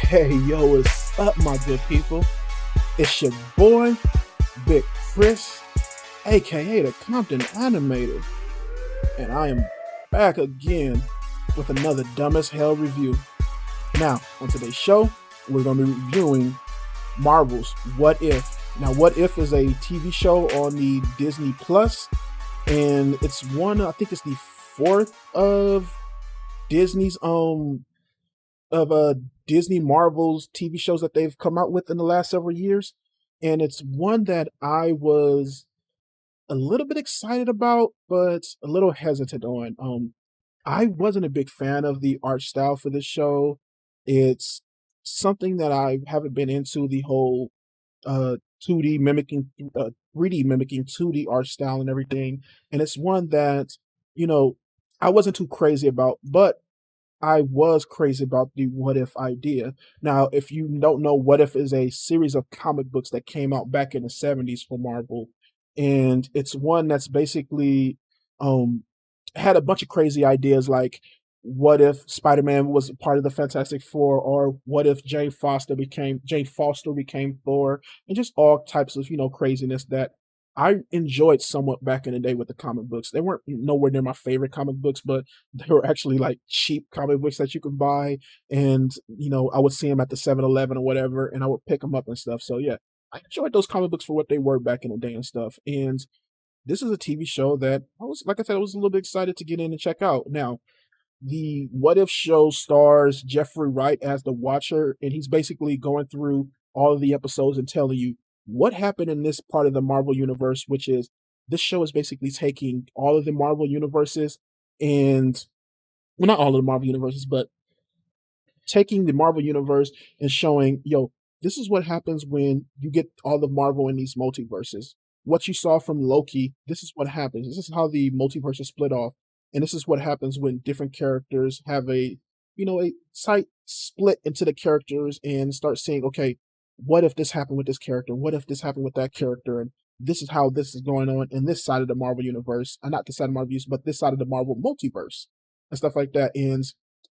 Hey, yo, what's up, my good people? It's your boy, Big Chris, aka the Compton Animator, and I am back again with another Dumb as Hell review. Now, on today's show, we're going to be reviewing Marvel's What If. Now, What If is a TV show on the Disney Plus, and it's I think it's the fourth of Disney's of Disney Marvel's TV shows that they've come out with in the last several years, and it's one that I was a little bit excited about, but a little hesitant on. I wasn't a big fan of the art style for this show. It's something that I haven't been into the whole 2D mimicking 3D mimicking 2D art style and everything, and it's one that you know I wasn't too crazy about, but I was crazy about the What If idea. Now, if you don't know, What If is a series of comic books that came out back in the 70s for Marvel. And it's one that's basically um had a bunch of crazy ideas like what if Spider-Man was a part of the Fantastic Four, or what if Jane Foster became Thor, and just all types of, craziness that I enjoyed somewhat back in the day with the comic books. They weren't nowhere near my favorite comic books, but they were actually like cheap comic books that you could buy. And, I would see them at the 7-Eleven or whatever, and I would pick them up and stuff. So, yeah, I enjoyed those comic books for what they were back in the day and stuff. And this is a TV show that like I said, I was a little bit excited to get in and check out. Now, the What If show stars Jeffrey Wright as the Watcher, and he's basically going through all of the episodes and telling you what happened in this part of the Marvel universe, which is this show is basically taking all of the Marvel universes and, well, not all of the Marvel universes, but taking the Marvel universe and showing, this is what happens when you get all the Marvel in these multiverses. What you saw from Loki, this is what happens. This is how the multiverse is split off. And this is what happens when different characters have a sight split into the characters and start saying, okay, what if this happened with this character? What if this happened with that character? And this is how this is going on in this side of the Marvel universe. Not this side of Marvel universe, but this side of the Marvel multiverse and stuff like that. And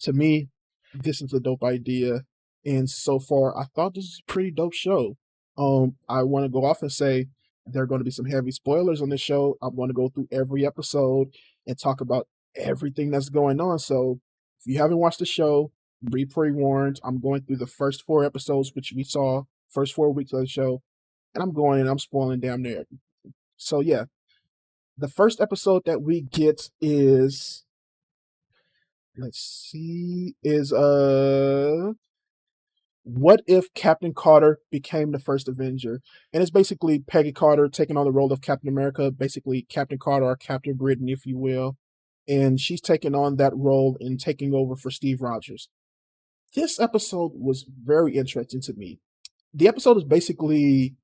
to me, this is a dope idea. And so far, I thought this was a pretty dope show. I want to go off and say there are going to be some heavy spoilers on this show. I'm going to go through every episode and talk about everything that's going on. So if you haven't watched the show, be pre-warned. I'm going through the first 4 episodes, which we saw, first 4 weeks of the show, and I'm going and I'm spoiling damn near everything. So yeah, the first episode that we get is, let's see, is what if Captain Carter became the first Avenger? And it's basically Peggy Carter taking on the role of Captain America, basically Captain Carter or Captain Britain, if you will. And she's taking on that role and taking over for Steve Rogers. This episode was very interesting to me. The episode is basically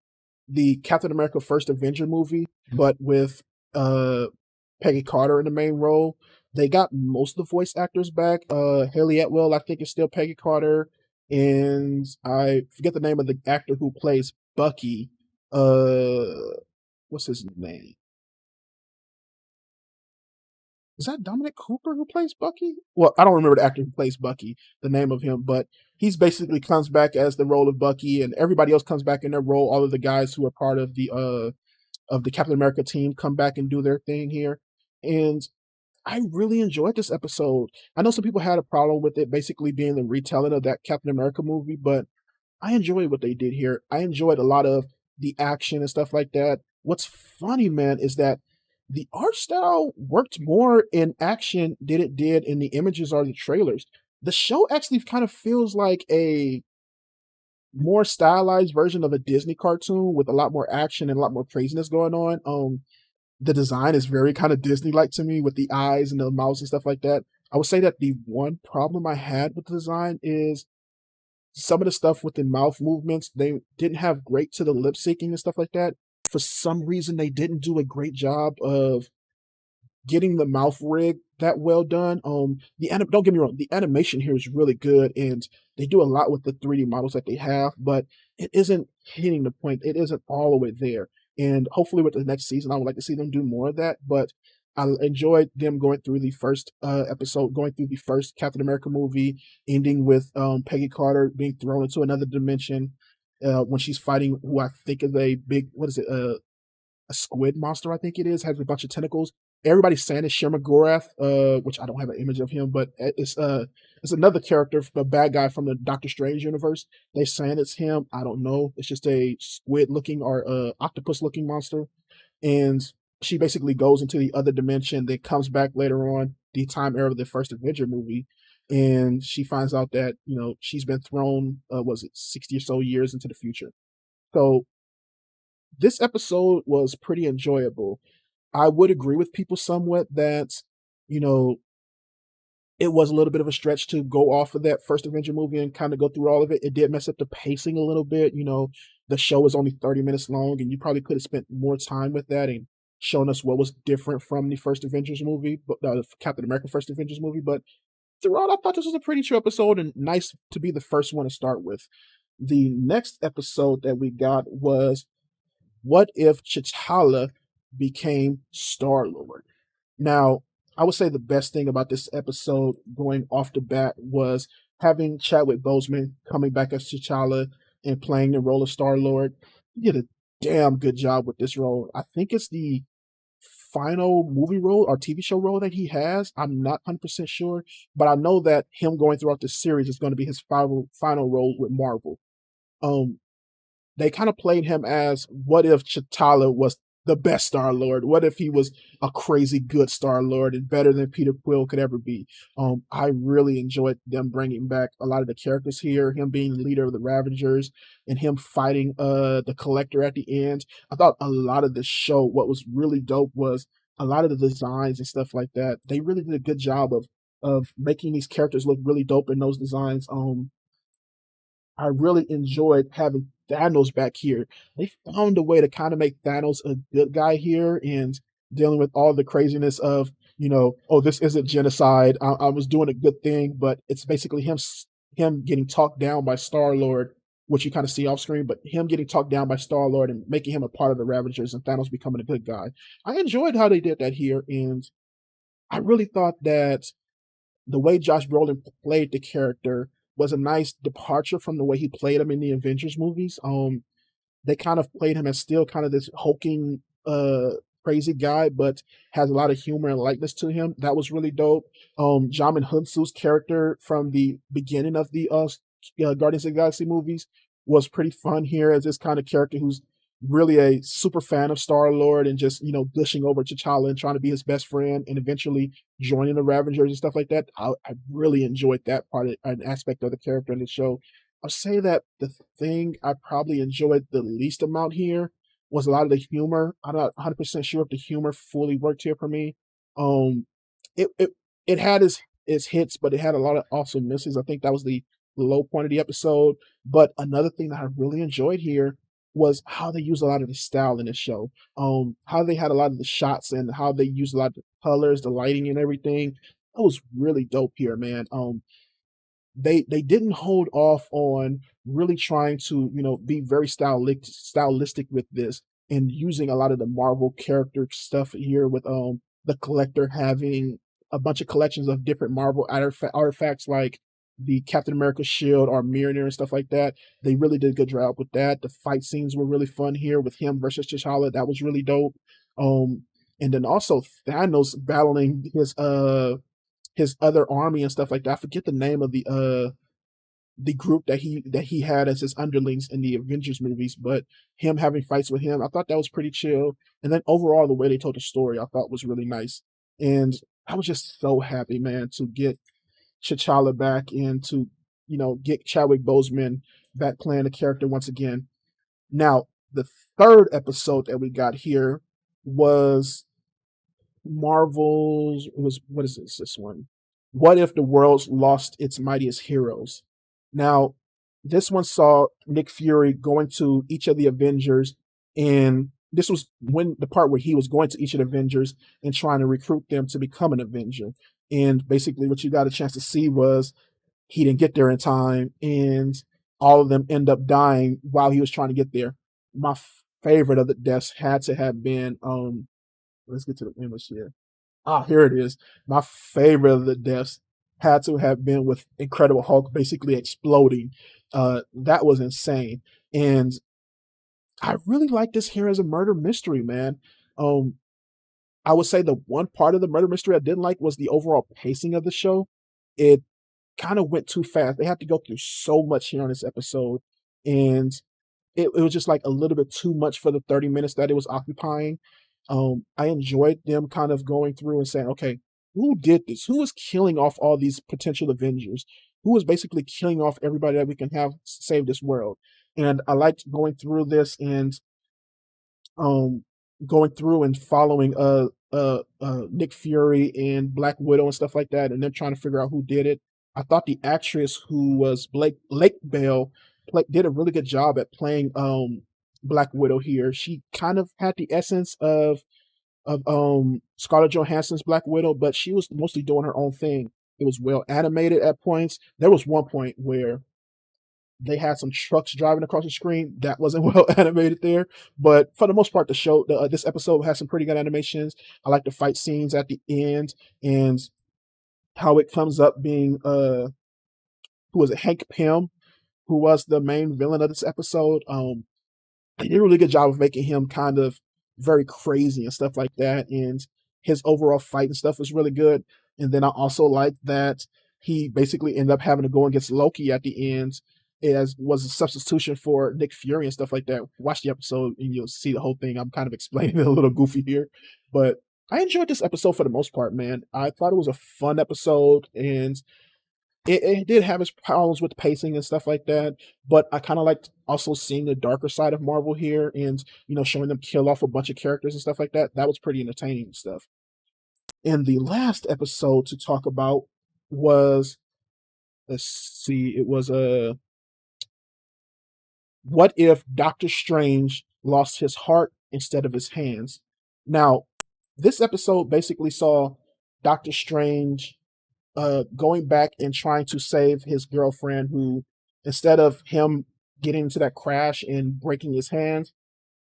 the Captain America First Avenger movie, but with Peggy Carter in the main role. They got most of the voice actors back. Haley Atwell, I think, is still Peggy Carter, and I forget the name of the actor who plays Bucky. What's his name? Is that Dominic Cooper who plays Bucky? Well, I don't remember the actor who plays Bucky, the name of him, but he's basically comes back as the role of Bucky, and everybody else comes back in their role. All of the guys who are part of the Captain America team come back and do their thing here. And I really enjoyed this episode. I know some people had a problem with it basically being the retelling of that Captain America movie, but I enjoyed what they did here. I enjoyed a lot of the action and stuff like that. What's funny, man, is that the art style worked more in action than it did in the images or the trailers. The show actually kind of feels like a more stylized version of a Disney cartoon with a lot more action and a lot more craziness going on. The design is very kind of Disney-like to me with the eyes and the mouths and stuff like that. I would say that the one problem I had with the design is some of the stuff with the mouth movements, they didn't have great to the lip syncing and stuff like that. For some reason, they didn't do a great job of getting the mouth rig that well done. Don't get me wrong, the animation here is really good, and they do a lot with the 3D models that they have, but it isn't hitting the point. It isn't all the way there. And hopefully, with the next season, I would like to see them do more of that. But I enjoyed them going through the first episode, going through the first Captain America movie, ending with Peggy Carter being thrown into another dimension when she's fighting who I think is a big, what is it, a squid monster, I think it is, has a bunch of tentacles. Everybody's saying it's Shemaggorath, which I don't have an image of him, but it's another character, a bad guy from the Doctor Strange universe. They saying it's him. I don't know. It's just a squid looking or octopus looking monster, and she basically goes into the other dimension, then comes back later on the time era of the first Avenger movie, and she finds out that she's been thrown, was it 60 or so years into the future. So this episode was pretty enjoyable. I would agree with people somewhat that, you know, it was a little bit of a stretch to go off of that first Avenger movie and kind of go through all of it. It did mess up the pacing a little bit. The show is only 30 minutes long, and you probably could have spent more time with that and shown us what was different from the first Avengers movie, but Captain America first Avengers movie. But throughout, I thought this was a pretty chill episode and nice to be the first one to start with. The next episode that we got was what if T'Challa became Star Lord? Now, I would say the best thing about this episode going off the bat was having Chadwick Boseman coming back as T'Challa and playing the role of Star Lord. He did a damn good job with this role. I think it's the final movie role or TV show role that he has. I'm not 100% sure, but I know that him going throughout this series is going to be his final role with Marvel. Um, they kind of played him as what if Chitala was the best Star Lord? What if he was a crazy good Star Lord and better than Peter Quill could ever be? I really enjoyed them bringing back a lot of the characters here. Him being the leader of the Ravagers and him fighting the Collector at the end. I thought a lot of the show, what was really dope was a lot of the designs and stuff like that. They really did a good job of making these characters look really dope in those designs. I really enjoyed having Thanos back here. They found a way to kind of make Thanos a good guy here and dealing with all the craziness of, oh, this isn't genocide. I was doing a good thing, but it's basically him getting talked down by Star Lord, which you kind of see off screen, but him getting talked down by Star Lord and making him a part of the Ravagers and Thanos becoming a good guy. I enjoyed how they did that here, and I really thought that the way Josh Brolin played the character was a nice departure from the way he played him in the Avengers movies. They kind of played him as still kind of this hulking, crazy guy, but has a lot of humor and lightness to him. That was really dope. Jamin Hunsu's character from the beginning of the Guardians of the Galaxy movies was pretty fun here as this kind of character who's really a super fan of Star Lord and just gushing over T'Challa and trying to be his best friend and eventually joining the Ravagers and stuff like that. I really enjoyed that part of an aspect of the character in the show. I'll say that the thing I probably enjoyed the least amount here was a lot of the humor. I'm not 100% sure if the humor fully worked here for me. Um, it had its hits, but it had a lot of awesome misses. I think that was the low point of the episode. But another thing that I really enjoyed here was how they used a lot of the style in the show. How they had a lot of the shots and how they used a lot of the colors, the lighting, and everything. That was really dope here, man. They didn't hold off on really trying to be very stylistic with this and using a lot of the Marvel character stuff here with the Collector having a bunch of collections of different Marvel artifacts like the Captain America shield or Mjolnir and stuff like that. They really did a good job with that. The fight scenes were really fun here with him versus T'Challa. That was really dope. Um, and then also Thanos battling his other army and stuff like that. I forget the name of the group that he had as his underlings in the Avengers movies, but him having fights with him, I thought that was pretty chill. And then overall, the way they told the story, I thought was really nice. And I was just so happy, man, to get T'Challa back and to get Chadwick Boseman back playing the character once again. Now, the third episode that we got here was Marvel's. It was what is this one? What if the world lost its mightiest heroes? Now, this one saw Nick Fury going to each of the Avengers, and this was when the part where he was going to each of the Avengers and trying to recruit them to become an Avenger. And basically, what you got a chance to see was he didn't get there in time, and all of them end up dying while he was trying to get there. My favorite of the deaths had to have been let's get to the image here. Ah, here it is. My favorite of the deaths had to have been with Incredible Hulk basically exploding. That was insane. And I really like this here as a murder mystery, man. Um, I would say the one part of the murder mystery I didn't like was the overall pacing of the show. It kind of went too fast. They had to go through so much here on this episode, and it was just like a little bit too much for the 30 minutes that it was occupying. I enjoyed them kind of going through and saying, okay, who did this? Who is killing off all these potential Avengers? Who is basically killing off everybody that we can have save this world? And I liked going through this and um going through and following Nick Fury and Black Widow and stuff like that, and then trying to figure out who did it. I thought the actress who was Blake Lake Bell did a really good job at playing Black Widow here. She kind of had the essence of Scarlett Johansson's Black Widow, but she was mostly doing her own thing. It was well animated at points. There was one point where they had some trucks driving across the screen. That wasn't well animated there, but for the most part, this episode has some pretty good animations. I like the fight scenes at the end and how it comes up being who was it, Hank Pym, who was the main villain of this episode. They did a really good job of making him kind of very crazy and stuff like that. And his overall fight and stuff was really good. And then I also like that he basically ended up having to go against Loki at the end as was a substitution for Nick Fury and stuff like that. Watch the episode and you'll see the whole thing. I'm kind of explaining it a little goofy here. But I enjoyed this episode for the most part, man. I thought it was a fun episode and it did have its problems with pacing and stuff like that, but I kind of liked also seeing the darker side of Marvel here and, showing them kill off a bunch of characters and stuff like that. That was pretty entertaining and stuff. And the last episode to talk about was, let's see, it was what if Doctor Strange lost his heart instead of his hands? Now, this episode basically saw Doctor Strange going back and trying to save his girlfriend, who, instead of him getting into that crash and breaking his hands,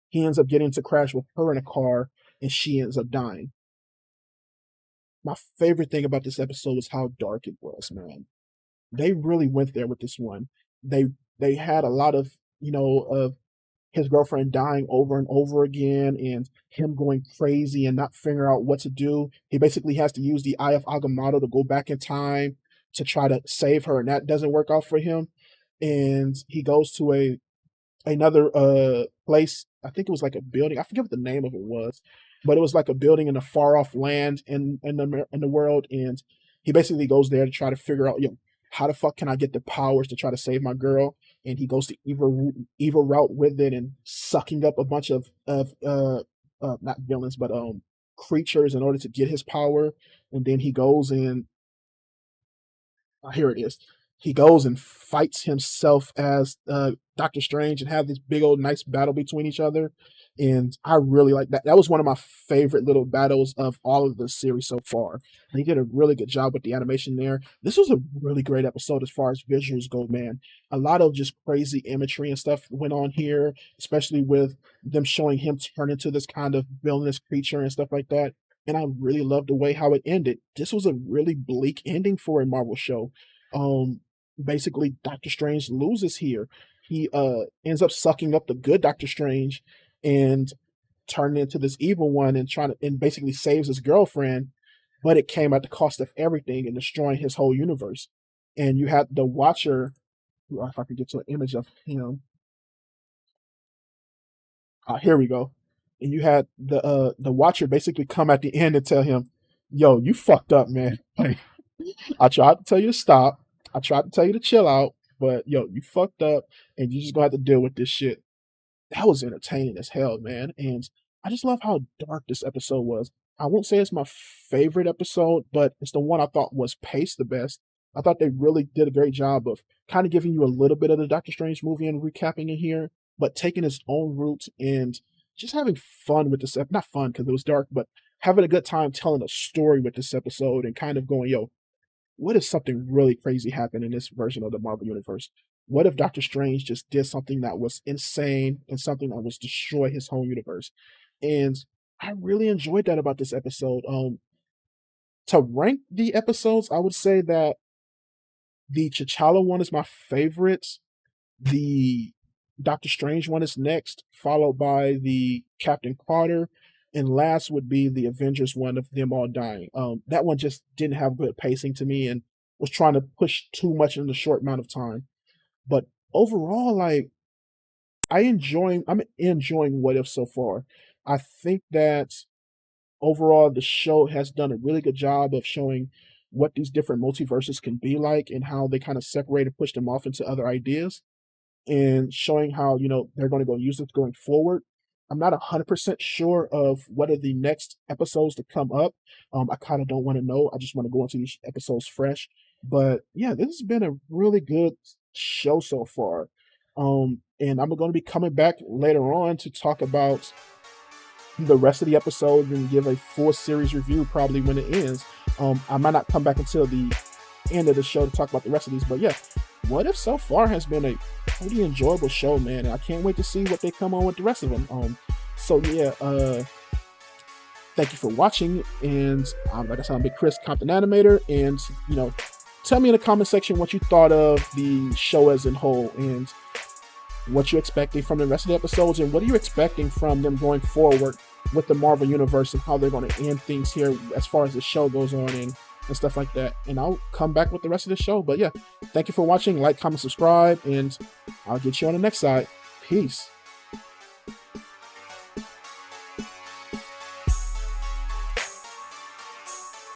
he ends up getting to crash with her in a car and she ends up dying. My favorite thing about this episode was how dark it was, man. They really went there with this one. They they had a lot of, of his girlfriend dying over and over again and him going crazy and not figuring out what to do. He basically has to use the Eye of Agamotto to go back in time to try to save her, and that doesn't work out for him. And he goes to another place. I think it was like a building. I forget what the name of it was, but it was like a building in a far off land in the world. And he basically goes there to try to figure out, how the fuck can I get the powers to try to save my girl? And he goes the evil route with it and sucking up a bunch of not villains but creatures in order to get his power. And then he goes and here it is. He goes and fights himself as Doctor Strange and have this big old nice battle between each other. And I really like that. That was one of my favorite little battles of all of the series so far. They did a really good job with the animation there. This was a really great episode as far as visuals go, man. A lot of just crazy imagery and stuff went on here, especially with them showing him turn into this kind of villainous creature and stuff like that. And I really loved the way how it ended. This was a really bleak ending for a Marvel show. Um, Basically, Doctor Strange loses here. He ends up sucking up the good Doctor Strange and turning into this evil one and trying to and basically saves his girlfriend, but it came at the cost of everything and destroying his whole universe. And you had the Watcher. If I could get to an image of him, here we go. And you had the Watcher basically come at the end and tell him, "Yo, you fucked up, man. Like, I tried to tell you to stop. I tried to tell you to chill out, but yo, you fucked up, and you just gonna have to deal with this shit." That was entertaining as hell, man. And I just love how dark this episode was. I won't say it's my favorite episode, but it's the one I thought was paced the best. I thought they really did a great job of kind of giving you a little bit of the Doctor Strange movie and recapping it here, but taking its own route and just having fun with this. Not fun because it was dark, but having a good time telling a story with this episode and kind of going, yo, what if something really crazy happened in this version of the Marvel Universe? What if Doctor Strange just did something that was insane and something that was destroy his whole universe? And I really enjoyed that about this episode. To rank the episodes, I would say that the T'Challa one is my favorite. The Doctor Strange one is next, followed by the Captain Carter, and last would be the Avengers one of them all dying. That one just didn't have good pacing to me and was trying to push too much in a short amount of time. But overall, like I'm enjoying What If so far. I think that overall the show has done a really good job of showing what these different multiverses can be like and how they kind of separate and push them off into other ideas and showing how they're going to go use it going forward. I'm not 100% sure of what are the next episodes to come up. I kind of don't want to know. I just want to go into these episodes fresh. But yeah, this has been a really good show so far. And I'm going to be coming back later on to talk about the rest of the episode and give a full series review probably when it ends. I might not come back until the end of the show to talk about the rest of these, but yeah, What If so far has been a pretty enjoyable show, man, and I can't wait to see what they come on with the rest of them. So yeah, thank you for watching, and like I said, I'm Big Chris, Compton Animator, and tell me in the comment section what you thought of the show as a whole, and what you're expecting from the rest of the episodes, and what are you expecting from them going forward with the Marvel Universe and how they're going to end things here as far as the show goes on and stuff like that. And I'll come back with the rest of the show. But yeah, thank you for watching. Like, comment, subscribe, and I'll get you on the next side. Peace.